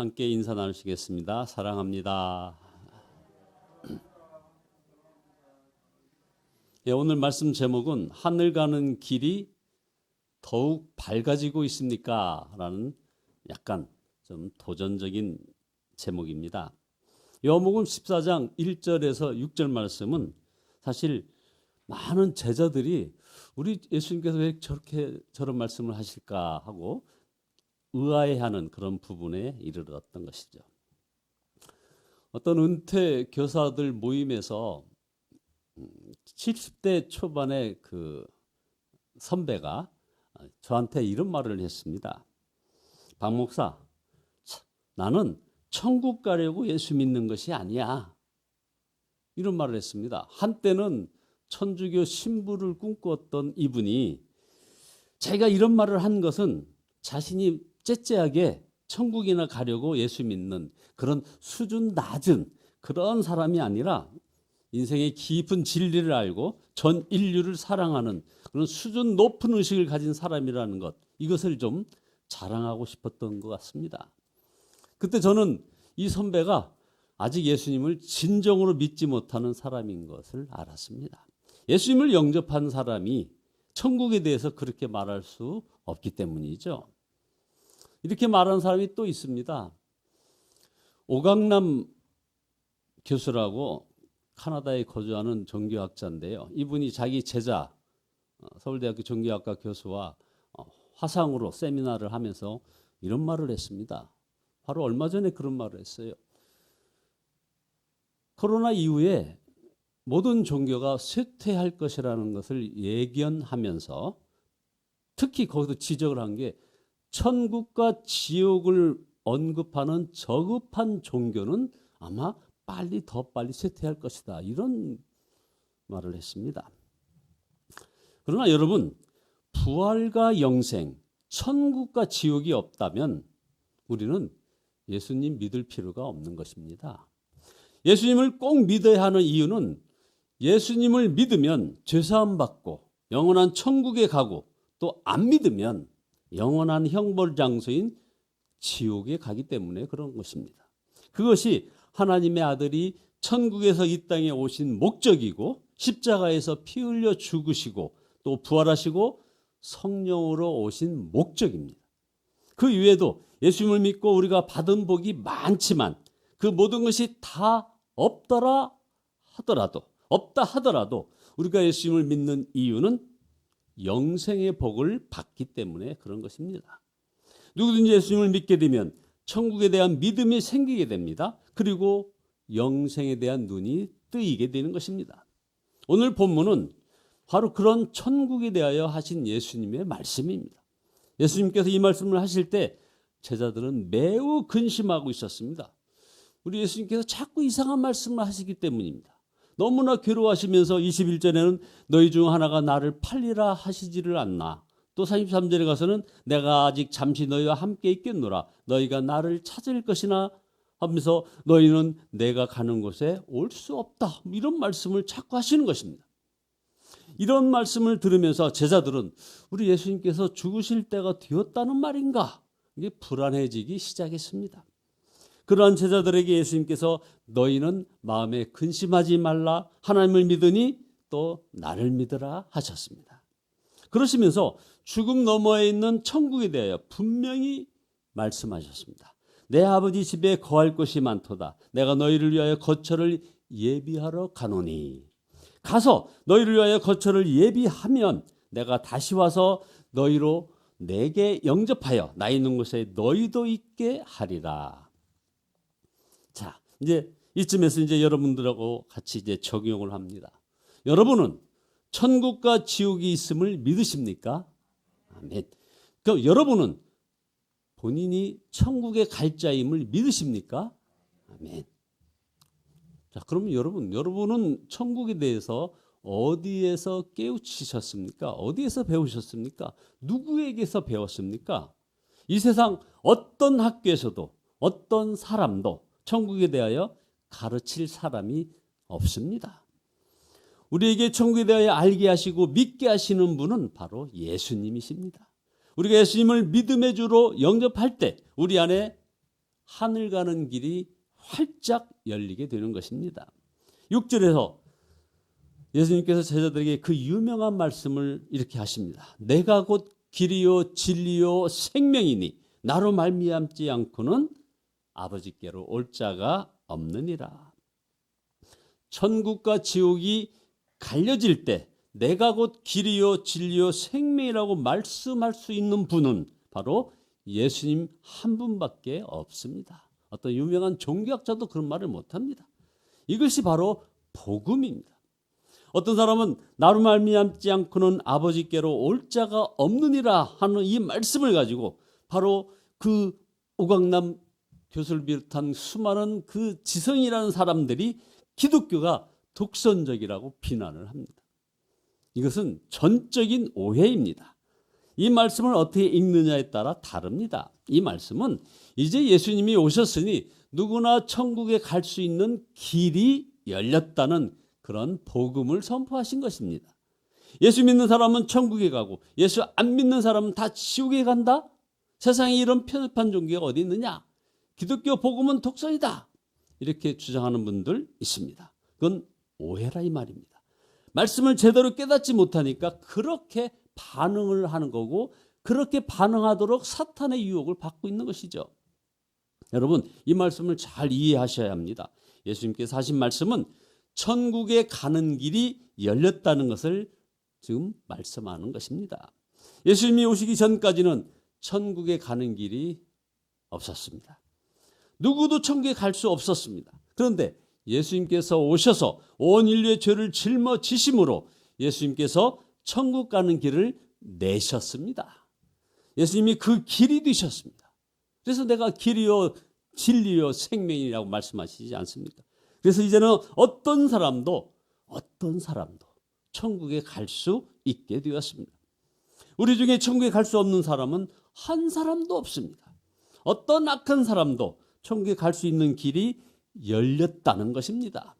함께 인사 나누시겠습니다. 사랑합니다. 오늘 말씀 제목은 하늘 가는 길이 더욱 밝아지고 있습니까? 라는 약간 좀 도전적인 제목입니다. 요한복음 14장 1절에서 6절 말씀은 사실 많은 제자들이 우리 예수님께서 왜 저런 말씀을 하실까 하고 의아해하는 그런 부분에 이르렀던 것이죠. 어떤 은퇴 교사들 모임에서 70대 초반의 그 선배가 저한테 이런 말을 했습니다. 박 목사, 나는 천국 가려고 예수 믿는 것이 아니야. 이런 말을 했습니다. 한때는 천주교 신부를 꿈꾸었던 이분이 자기가 이런 말을 한 것은 자신이 째째하게 천국이나 가려고 예수 믿는 그런 수준 낮은 그런 사람이 아니라 인생의 깊은 진리를 알고 전 인류를 사랑하는 그런 수준 높은 의식을 가진 사람이라는 것, 이것을 좀 자랑하고 싶었던 것 같습니다. 그때 저는 이 선배가 아직 예수님을 진정으로 믿지 못하는 사람인 것을 알았습니다. 예수님을 영접한 사람이 천국에 대해서 그렇게 말할 수 없기 때문이죠. 이렇게 말하는 사람이 또 있습니다. 오강남 교수라고 카나다에 거주하는 종교학자인데요. 이분이 자기 제자 서울대학교 종교학과 교수와 화상으로 세미나를 하면서 이런 말을 했습니다. 바로 얼마 전에 그런 말을 했어요. 코로나 이후에 모든 종교가 쇠퇴할 것이라는 것을 예견하면서 특히 거기서 지적을 한 게 천국과 지옥을 언급하는 저급한 종교는 아마 더 빨리 쇠퇴할 것이다. 이런 말을 했습니다. 그러나 여러분, 부활과 영생, 천국과 지옥이 없다면 우리는 예수님 믿을 필요가 없는 것입니다. 예수님을 꼭 믿어야 하는 이유는 예수님을 믿으면 죄사함 받고 영원한 천국에 가고 또 안 믿으면 영원한 형벌 장소인 지옥에 가기 때문에 그런 것입니다. 그것이 하나님의 아들이 천국에서 이 땅에 오신 목적이고 십자가에서 피 흘려 죽으시고 또 부활하시고 성령으로 오신 목적입니다. 그 이외에도 예수님을 믿고 우리가 받은 복이 많지만 그 모든 것이 다 없다 하더라도 우리가 예수님을 믿는 이유는 영생의 복을 받기 때문에 그런 것입니다. 누구든지 예수님을 믿게 되면 천국에 대한 믿음이 생기게 됩니다. 그리고 영생에 대한 눈이 뜨이게 되는 것입니다. 오늘 본문은 바로 그런 천국에 대하여 하신 예수님의 말씀입니다. 예수님께서 이 말씀을 하실 때 제자들은 매우 근심하고 있었습니다. 우리 예수님께서 자꾸 이상한 말씀을 하시기 때문입니다. 너무나 괴로워하시면서 21절에는 너희 중 하나가 나를 팔리라 하시지를 않나. 또 33절에 가서는 내가 아직 잠시 너희와 함께 있겠노라. 너희가 나를 찾을 것이나 하면서 너희는 내가 가는 곳에 올 수 없다. 이런 말씀을 자꾸 하시는 것입니다. 이런 말씀을 들으면서 제자들은 우리 예수님께서 죽으실 때가 되었다는 말인가? 이게 불안해지기 시작했습니다. 그러한 제자들에게 예수님께서 너희는 마음에 근심하지 말라. 하나님을 믿으니 또 나를 믿으라 하셨습니다. 그러시면서 죽음 너머에 있는 천국에 대하여 분명히 말씀하셨습니다. 내 아버지 집에 거할 곳이 많도다. 내가 너희를 위하여 거처를 예비하러 가노니. 가서 너희를 위하여 거처를 예비하면 내가 다시 와서 너희로 내게 영접하여 나 있는 곳에 너희도 있게 하리라. 자, 이제 이쯤에서 이제 여러분들하고 같이 이제 적용을 합니다. 여러분은 천국과 지옥이 있음을 믿으십니까? 아멘. 그럼 여러분은 본인이 천국에 갈 자임을 믿으십니까? 아멘. 자, 그러면 여러분은 천국에 대해서 어디에서 깨우치셨습니까? 어디에서 배우셨습니까? 누구에게서 배웠습니까? 이 세상 어떤 학교에서도 어떤 사람도 천국에 대하여 가르칠 사람이 없습니다. 우리에게 천국에 대하여 알게 하시고 믿게 하시는 분은 바로 예수님이십니다. 우리가 예수님을 믿음의 주로 영접할 때 우리 안에 하늘 가는 길이 활짝 열리게 되는 것입니다. 6절에서 예수님께서 제자들에게 그 유명한 말씀을 이렇게 하십니다. 내가 곧 길이요 진리요 생명이니 나로 말미암지 않고는 아버지께로 올 자가 없느니라. 천국과 지옥이 갈려질 때 내가 곧 길이요 진리요 생명이라고 말씀할 수 있는 분은 바로 예수님 한 분밖에 없습니다. 어떤 유명한 종교학자도 그런 말을 못합니다. 이것이 바로 복음입니다. 어떤 사람은 나로 말미암지 않고는 아버지께로 올 자가 없느니라 하는 이 말씀을 가지고 바로 그 오강남 교수를 비롯한 수많은 그 지성이라는 사람들이 기독교가 독선적이라고 비난을 합니다. 이것은 전적인 오해입니다. 이 말씀을 어떻게 읽느냐에 따라 다릅니다. 이 말씀은 이제 예수님이 오셨으니 누구나 천국에 갈 수 있는 길이 열렸다는 그런 복음을 선포하신 것입니다. 예수 믿는 사람은 천국에 가고 예수 안 믿는 사람은 다 지옥에 간다? 세상에 이런 편협한 종교가 어디 있느냐? 기독교 복음은 독선이다. 이렇게 주장하는 분들 있습니다. 그건 오해라 이 말입니다. 말씀을 제대로 깨닫지 못하니까 그렇게 반응을 하는 거고 그렇게 반응하도록 사탄의 유혹을 받고 있는 것이죠. 여러분 이 말씀을 잘 이해하셔야 합니다. 예수님께서 하신 말씀은 천국에 가는 길이 열렸다는 것을 지금 말씀하는 것입니다. 예수님이 오시기 전까지는 천국에 가는 길이 없었습니다. 누구도 천국에 갈 수 없었습니다. 그런데 예수님께서 오셔서 온 인류의 죄를 짊어지심으로 예수님께서 천국 가는 길을 내셨습니다. 예수님이 그 길이 되셨습니다. 그래서 내가 길이요 진리요 생명이라고 말씀하시지 않습니까? 그래서 이제는 어떤 사람도 천국에 갈 수 있게 되었습니다. 우리 중에 천국에 갈 수 없는 사람은 한 사람도 없습니다. 어떤 악한 사람도 천국에 갈 수 있는 길이 열렸다는 것입니다.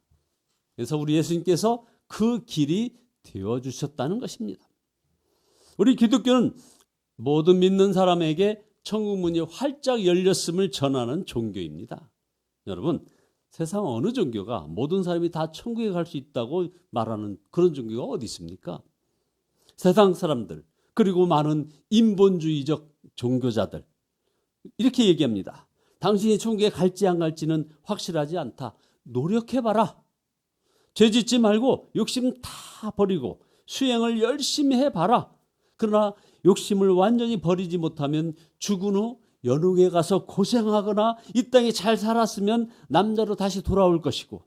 그래서 우리 예수님께서 그 길이 되어주셨다는 것입니다. 우리 기독교는 모든 믿는 사람에게 천국 문이 활짝 열렸음을 전하는 종교입니다. 여러분 세상 어느 종교가 모든 사람이 다 천국에 갈 수 있다고 말하는 그런 종교가 어디 있습니까? 세상 사람들 그리고 많은 인본주의적 종교자들 이렇게 얘기합니다. 당신이 천국에 갈지 안 갈지는 확실하지 않다. 노력해봐라. 죄 짓지 말고 욕심 다 버리고 수행을 열심히 해봐라. 그러나 욕심을 완전히 버리지 못하면 죽은 후 연옥에 가서 고생하거나 이 땅에 잘 살았으면 남자로 다시 돌아올 것이고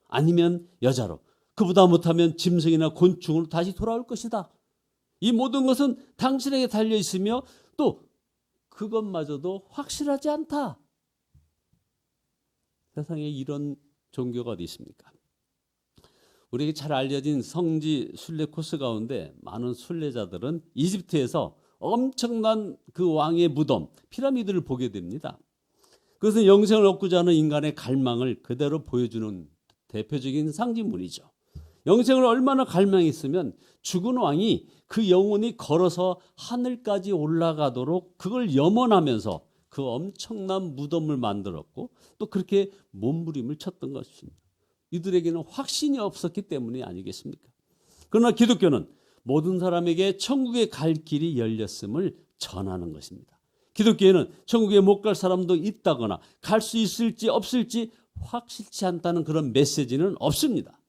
아니면 여자로 그보다 못하면 짐승이나 곤충으로 다시 돌아올 것이다. 이 모든 것은 당신에게 달려있으며 또 그것마저도 확실하지 않다. 세상에 이런 종교가 어디 있습니까? 우리에게 잘 알려진 성지 순례 코스 가운데 많은 순례자들은 이집트에서 엄청난 그 왕의 무덤, 피라미드를 보게 됩니다. 그것은 영생을 얻고자 하는 인간의 갈망을 그대로 보여주는 대표적인 상징물이죠. 영생을 얼마나 갈망했으면 죽은 왕이 그 영혼이 걸어서 하늘까지 올라가도록 그걸 염원하면서 그 엄청난 무덤을 만들었고 또 그렇게 몸부림을 쳤던 것입니다. 이들에게는 확신이 없었기 때문이 아니겠습니까? 그러나 기독교는 모든 사람에게 천국에 갈 길이 열렸음을 전하는 것입니다. 기독교에는 천국에 못 갈 사람도 있다거나 갈 수 있을지 없을지 확실치 않다는 그런 메시지는 없습니다.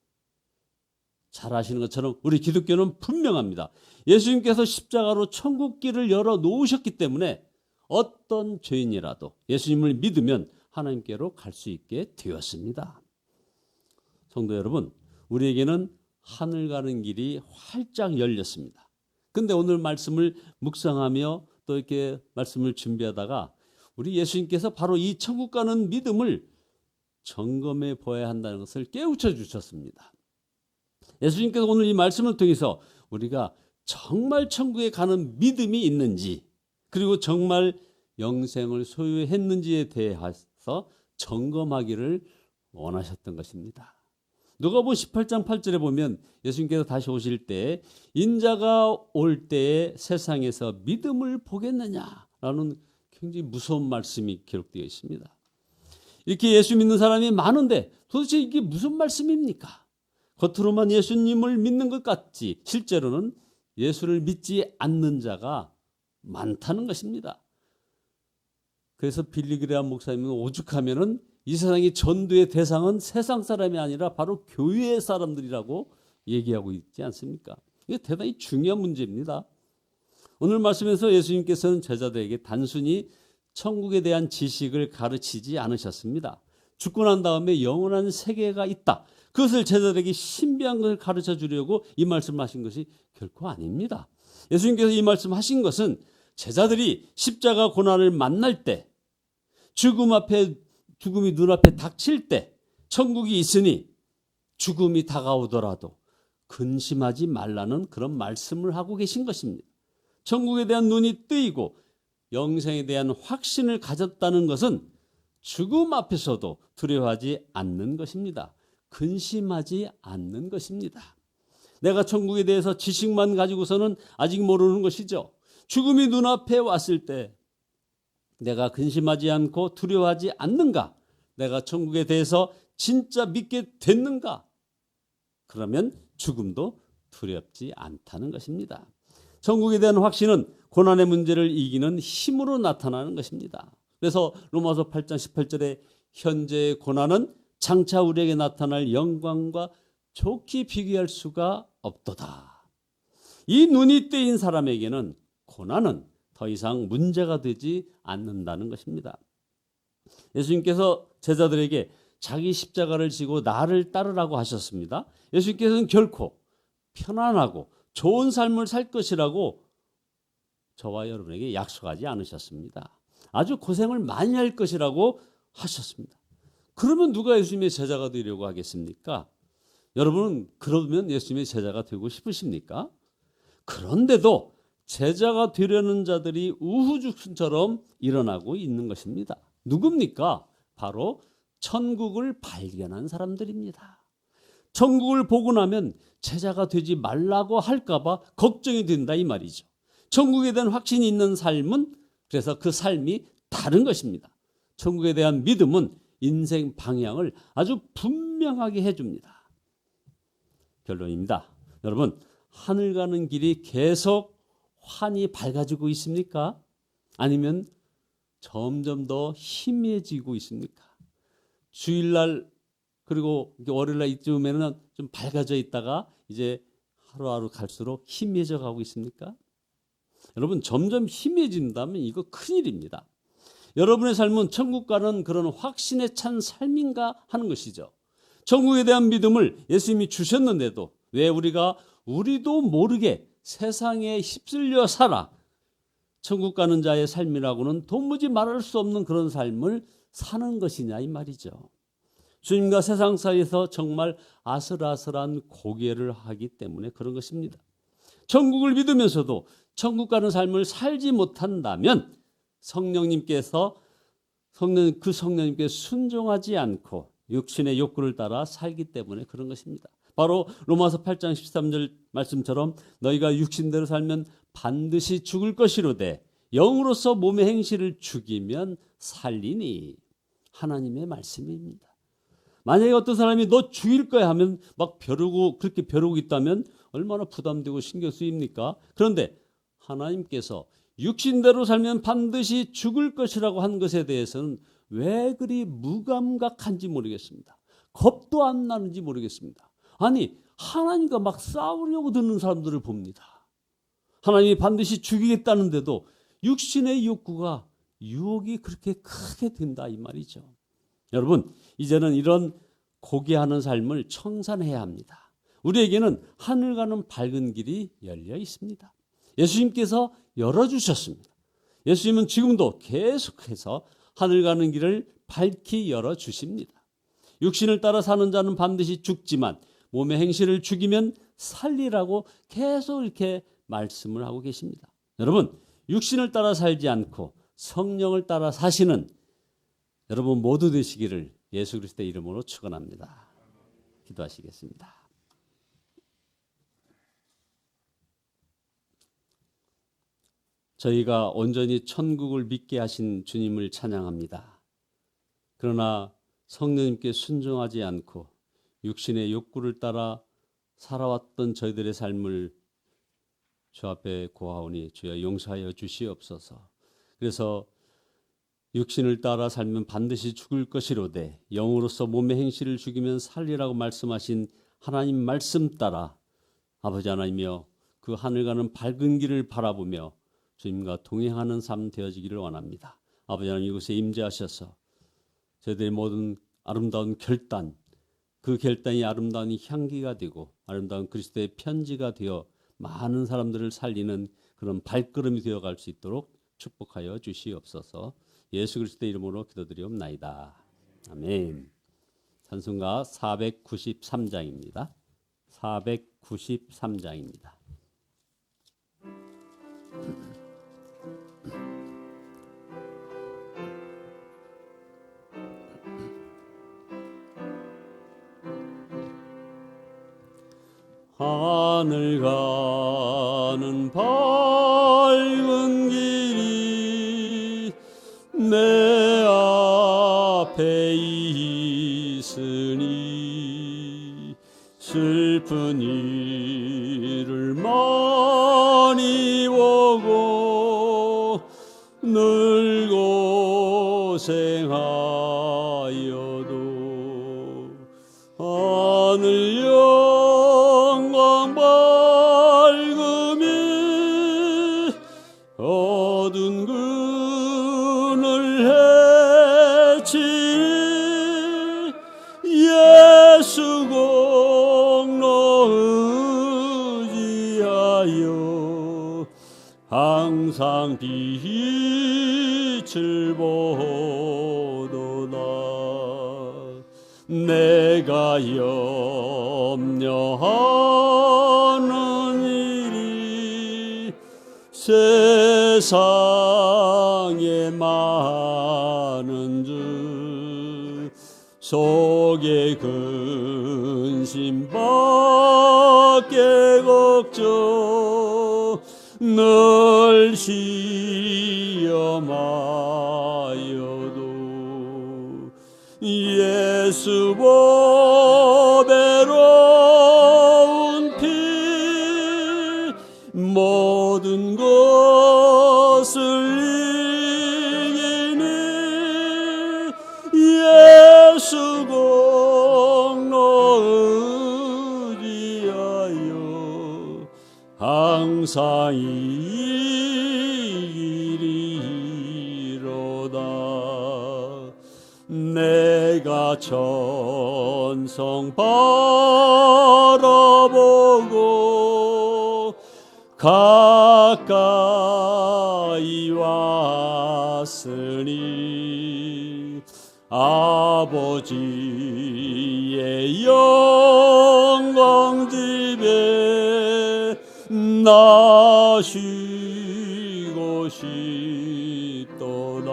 잘 아시는 것처럼 우리 기독교는 분명합니다. 예수님께서 십자가로 천국 길을 열어 놓으셨기 때문에 어떤 죄인이라도 예수님을 믿으면 하나님께로 갈 수 있게 되었습니다. 성도 여러분, 우리에게는 하늘 가는 길이 활짝 열렸습니다. 그런데 오늘 말씀을 묵상하며 또 이렇게 말씀을 준비하다가 우리 예수님께서 바로 이 천국 가는 믿음을 점검해 보아야 한다는 것을 깨우쳐 주셨습니다. 예수님께서 오늘 이 말씀을 통해서 우리가 정말 천국에 가는 믿음이 있는지 그리고 정말 영생을 소유했는지에 대해서 점검하기를 원하셨던 것입니다. 누가복음 18장 8절에 보면 예수님께서 다시 오실 때 인자가 올 때에 세상에서 믿음을 보겠느냐라는 굉장히 무서운 말씀이 기록되어 있습니다. 이렇게 예수 믿는 사람이 많은데 도대체 이게 무슨 말씀입니까? 겉으로만 예수님을 믿는 것 같지 실제로는 예수를 믿지 않는 자가 많다는 것입니다. 그래서 빌리 그레함 목사님은 오죽하면은 이 세상의 전도의 대상은 세상 사람이 아니라 바로 교회의 사람들이라고 얘기하고 있지 않습니까? 이게 대단히 중요한 문제입니다. 오늘 말씀에서 예수님께서는 제자들에게 단순히 천국에 대한 지식을 가르치지 않으셨습니다. 죽고 난 다음에 영원한 세계가 있다. 그것을 제자들에게 신비한 것을 가르쳐 주려고 이 말씀을 하신 것이 결코 아닙니다. 예수님께서 이 말씀하신 것은 제자들이 십자가 고난을 만날 때, 죽음이 눈앞에 닥칠 때, 천국이 있으니 죽음이 다가오더라도 근심하지 말라는 그런 말씀을 하고 계신 것입니다. 천국에 대한 눈이 뜨이고 영생에 대한 확신을 가졌다는 것은 죽음 앞에서도 두려워하지 않는 것입니다. 근심하지 않는 것입니다. 내가 천국에 대해서 지식만 가지고서는 아직 모르는 것이죠. 죽음이 눈앞에 왔을 때 내가 근심하지 않고 두려워하지 않는가? 내가 천국에 대해서 진짜 믿게 됐는가? 그러면 죽음도 두렵지 않다는 것입니다. 천국에 대한 확신은 고난의 문제를 이기는 힘으로 나타나는 것입니다. 그래서 로마서 8장 18절에 현재의 고난은 장차 우리에게 나타날 영광과 좋게 비교할 수가 없도다. 이 눈이 뜨인 사람에게는 고난은 더 이상 문제가 되지 않는다는 것입니다. 예수님께서 제자들에게 자기 십자가를 지고 나를 따르라고 하셨습니다. 예수님께서는 결코 편안하고 좋은 삶을 살 것이라고 저와 여러분에게 약속하지 않으셨습니다. 아주 고생을 많이 할 것이라고 하셨습니다. 그러면 누가 예수님의 제자가 되려고 하겠습니까? 여러분은 그러면 예수님의 제자가 되고 싶으십니까? 그런데도 제자가 되려는 자들이 우후죽순처럼 일어나고 있는 것입니다. 누굽니까? 바로 천국을 발견한 사람들입니다. 천국을 보고 나면 제자가 되지 말라고 할까봐 걱정이 된다 이 말이죠. 천국에 대한 확신이 있는 삶은 그래서 그 삶이 다른 것입니다. 천국에 대한 믿음은 인생 방향을 아주 분명하게 해줍니다. 결론입니다. 여러분, 하늘 가는 길이 계속 환히 밝아지고 있습니까? 아니면 점점 더 희미해지고 있습니까? 주일날 그리고 월요일날 이쯤에는 좀 밝아져 있다가 이제 하루하루 갈수록 희미해져 가고 있습니까? 여러분, 점점 희미해진다면 이거 큰일입니다. 여러분의 삶은 천국 가는 그런 확신에 찬 삶인가 하는 것이죠. 천국에 대한 믿음을 예수님이 주셨는데도 왜 우리도 모르게 세상에 휩쓸려 살아 천국 가는 자의 삶이라고는 도무지 말할 수 없는 그런 삶을 사는 것이냐 이 말이죠. 주님과 세상 사이에서 정말 아슬아슬한 고개를 하기 때문에 그런 것입니다. 천국을 믿으면서도 천국 가는 삶을 살지 못한다면 성령님께서 순종하지 않고 육신의 욕구를 따라 살기 때문에 그런 것입니다. 바로 로마서 8장 13절 말씀처럼 너희가 육신대로 살면 반드시 죽을 것이로되 영으로서 몸의 행실을 죽이면 살리니 하나님의 말씀입니다. 만약에 어떤 사람이 너 죽일 거야 하면 막 그렇게 벼르고 있다면 얼마나 부담되고 신경 쓰입니까? 그런데 하나님께서 육신대로 살면 반드시 죽을 것이라고 한 것에 대해서는 왜 그리 무감각한지 모르겠습니다. 겁도 안 나는지 모르겠습니다. 아니, 하나님과 막 싸우려고 드는 사람들을 봅니다. 하나님이 반드시 죽이겠다는데도 육신의 욕구가 유혹이 그렇게 크게 된다 이 말이죠. 여러분, 이제는 이런 고귀하는 삶을 청산해야 합니다. 우리에게는 하늘 가는 밝은 길이 열려 있습니다. 예수님께서 열어주셨습니다. 예수님은 지금도 계속해서 하늘 가는 길을 밝히 열어주십니다. 육신을 따라 사는 자는 반드시 죽지만 몸의 행실을 죽이면 살리라고 계속 이렇게 말씀을 하고 계십니다. 여러분, 육신을 따라 살지 않고 성령을 따라 사시는 여러분 모두 되시기를 예수 그리스도의 이름으로 축원합니다. 기도하시겠습니다. 저희가 온전히 천국을 믿게 하신 주님을 찬양합니다. 그러나 성령님께 순종하지 않고 육신의 욕구를 따라 살아왔던 저희들의 삶을 주 앞에 고하오니 주여 용서하여 주시옵소서. 그래서 육신을 따라 살면 반드시 죽을 것이로되 영으로서 몸의 행실을 죽이면 살리라고 말씀하신 하나님 말씀 따라 아버지 하나님이여 그 하늘 가는 밝은 길을 바라보며 주님과 동행하는 삶 되어지기를 원합니다. 아버지 하나님 이곳에 임재하셔서 저희들의 모든 아름다운 결단, 그 결단이 아름다운 향기가 되고 아름다운 그리스도의 편지가 되어 많은 사람들을 살리는 그런 발걸음이 되어갈 수 있도록 축복하여 주시옵소서. 예수 그리스도의 이름으로 기도드리옵나이다. 아멘. 찬송가 493장입니다. 493장입니다. 하늘 가는 밝은 길이 내 앞에 있으니 슬픈 일을 많이 보고 늘 고생하여도 하늘 영광 밝음이 어두운 그늘 해치니 예수 공로 의지하여 항상 빛을 보도다. 내가 염려하는 일이 세상에 많은 줄 속에 근심밖에 걱정 늘 시험하여도 예수 보배로운 피 모든 것을 이기니 예수 공로 의지하여 항상 이기리로다. 내가 천성 바라보고 가까이 왔으니 아버지의 영광 집에 나 쉬고 싶도다.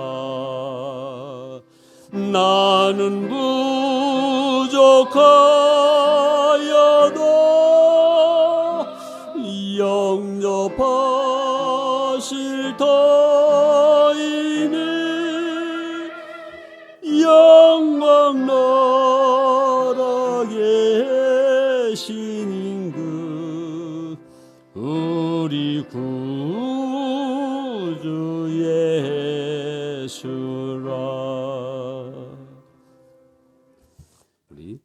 나는 부족하여도 영접하실 터이니 영광 나라에 신인 그 우리 구주 예수라. 우리